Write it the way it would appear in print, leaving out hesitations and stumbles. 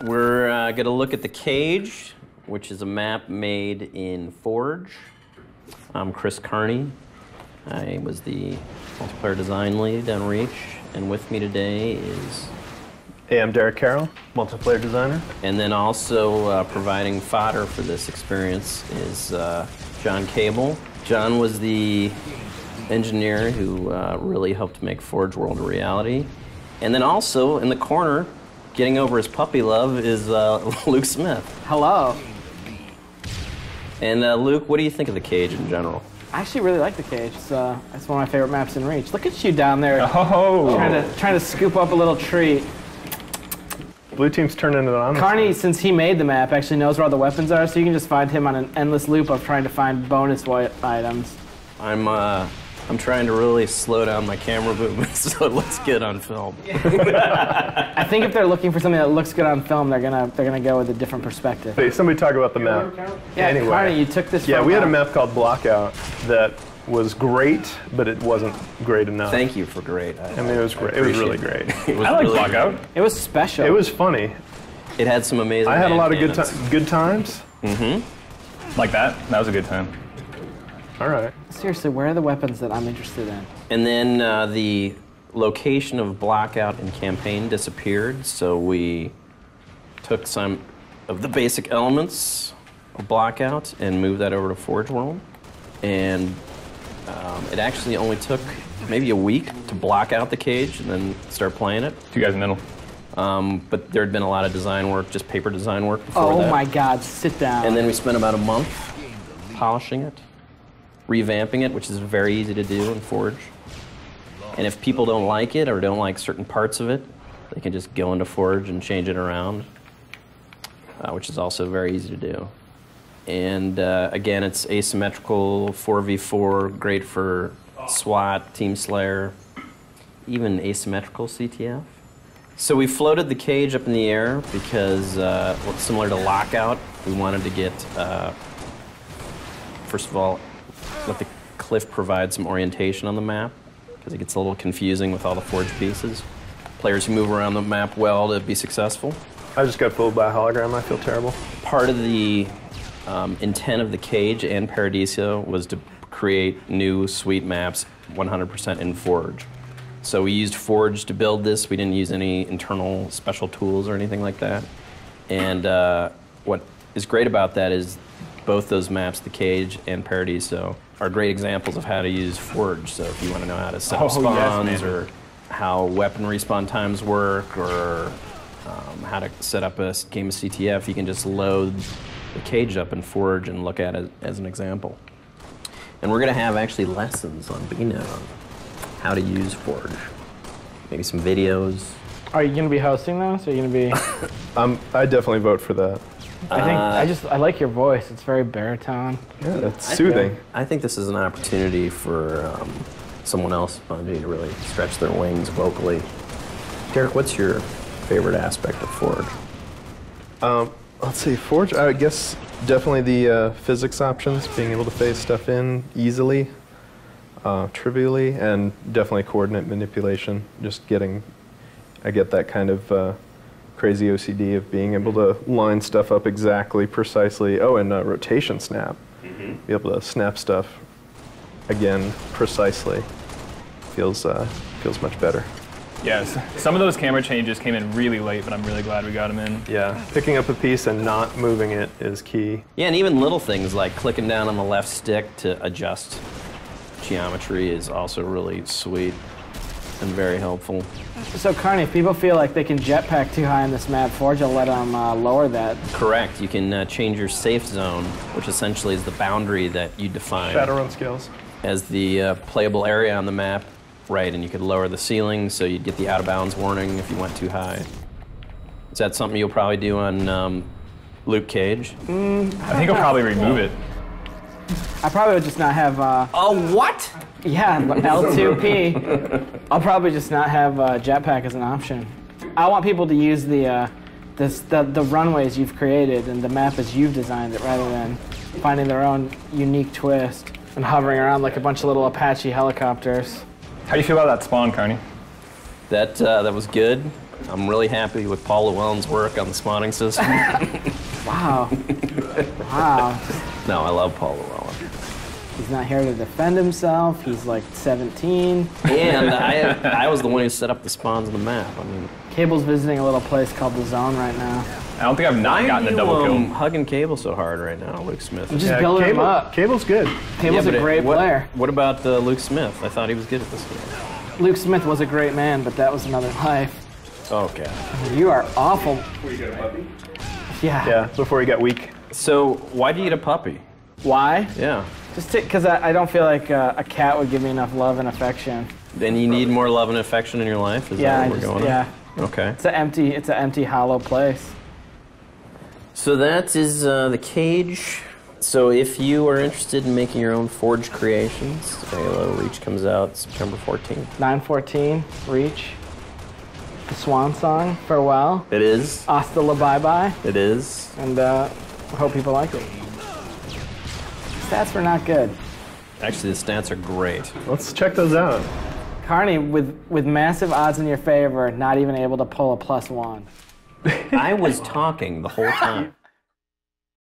We're going to look at the Cage, which is a map made in Forge. I'm Chris Carney. I was the multiplayer design lead on Reach, and with me today is... Hey, I'm Derek Carroll, multiplayer designer. And then also providing fodder for this experience is John Cable. John was the engineer who really helped make Forge World a reality. And then also in the corner, getting over his puppy love, is Luke Smith. Hello. And Luke, what do you think of the Cage in general? I actually really like the Cage. It's one of my favorite maps in Reach. Look at you down there, trying to scoop up a little treat. Blue team's turning it on. Carney, since he made the map, actually knows where all the weapons are, so you can just find him on an endless loop of trying to find bonus items. I'm trying to really slow down my camera movements so it looks good on film. I think if they're looking for something that looks good on film, they're gonna go with a different perspective. Hey, somebody talk about the map. Yeah, anyway, Carney, you took this. Yeah, we had a map called Blockout that was great, but it wasn't great enough. Thank you for great. I mean, it was great. It was really great. I like Blockout. It was special. It was funny. It had some amazing. I had a lot of cannons. good times. Mm-hmm. Like that? That was a good time. All right. Seriously, where are the weapons that I'm interested in? And then the location of Blockout in campaign disappeared, so we took some of the basic elements of Blockout and moved that over to Forge World. And it actually only took maybe a week to block out the Cage and then start playing it. You guys in the middle. But there had been a lot of design work, just paper design work before that. Oh my God, sit down. And then we spent about a month polishing it, revamping it, which is very easy to do in Forge. And if people don't like it or don't like certain parts of it, they can just go into Forge and change it around, which is also very easy to do. And again, it's asymmetrical, 4v4, great for SWAT, Team Slayer, even asymmetrical CTF. So we floated the Cage up in the air because, similar to Lockout, we wanted to get, first of all, let the cliff provide some orientation on the map, because it gets a little confusing with all the Forge pieces. Players who move around the map well to be successful. I just got fooled by a hologram. I feel terrible. Part of the intent of the Cage and Paradiso was to create new sweet maps 100% in Forge. So we used Forge to build this. We didn't use any internal special tools or anything like that. And what is great about that is both those maps, the Cage and Paradiso, are great examples of how to use Forge. So if you want to know how to set up spawns, or how weapon respawn times work, or how to set up a game of CTF, you can just load the Cage up in Forge and look at it as an example. And we're going to have actually lessons on BNet on how to use Forge. Maybe some videos. Are you going to be hosting those? Are you going to be... I definitely vote for that. I like your voice. It's very baritone. Yeah, that's soothing. I think this is an opportunity for someone else to really stretch their wings vocally. Derek, what's your favorite aspect of Forge? Let's see, Forge, I guess definitely the physics options, being able to phase stuff in easily, trivially, and definitely coordinate manipulation. I get that kind of crazy OCD of being able to line stuff up exactly, precisely. Oh, and rotation snap. Be able to snap stuff, again, precisely. Feels much better. Yes, some of those camera changes came in really late, but I'm really glad we got them in. Yeah, picking up a piece and not moving it is key. Yeah, and even little things like clicking down on the left stick to adjust geometry is also really sweet and very helpful. So, Carney, if people feel like they can jetpack too high on this map, Forge will let them lower that. Correct. You can change your safe zone, which essentially is the boundary that you define Shadowrun skills. as the playable area on the map. Right, and you could lower the ceiling so you'd get the out-of-bounds warning if you went too high. Is that something you'll probably do on Luke Cage? I think I'll probably remove it. I probably would just not have... Oh, what? Yeah, L2P. I'll probably just not have jetpack as an option. I want people to use the runways you've created and the map as you've designed it, rather than finding their own unique twist and hovering around like a bunch of little Apache helicopters. How do you feel about that spawn, Carney? That was good. I'm really happy with Paul Llewellyn's work on the spawning system. Wow. Wow. No, I love Paul Llewellyn. He's not here to defend himself. He's like 17. And I was the one who set up the spawns on the map. I mean, Cable's visiting a little place called The Zone right now. I don't think I've not gotten a double kill. Hugging Cable so hard right now, Luke Smith. I'm just building him up. Cable's good. Cable's Yeah, but a great player. What about Luke Smith? I thought he was good at this game. Luke Smith was a great man, but that was another life. Okay. You are awful. Before you got a puppy? Yeah. Yeah, before he got weak. So why do you eat a puppy? Why? Yeah. Just because I don't feel like a cat would give me enough love and affection. Then you need more love and affection in your life? Is Yeah, that what we're going yeah. on? Okay. It's an empty, hollow place. So that is the cage. So if you are interested in making your own Forge creations, Halo Reach comes out September 14th. 9/14, Reach. The Swan Song, Farewell. It is. Hasta la bye-bye. It is. And I hope people like it. Stats were not good. Actually, the stats are great. Let's check those out. Carney, with massive odds in your favor, not even able to pull a +1. I was talking the whole time.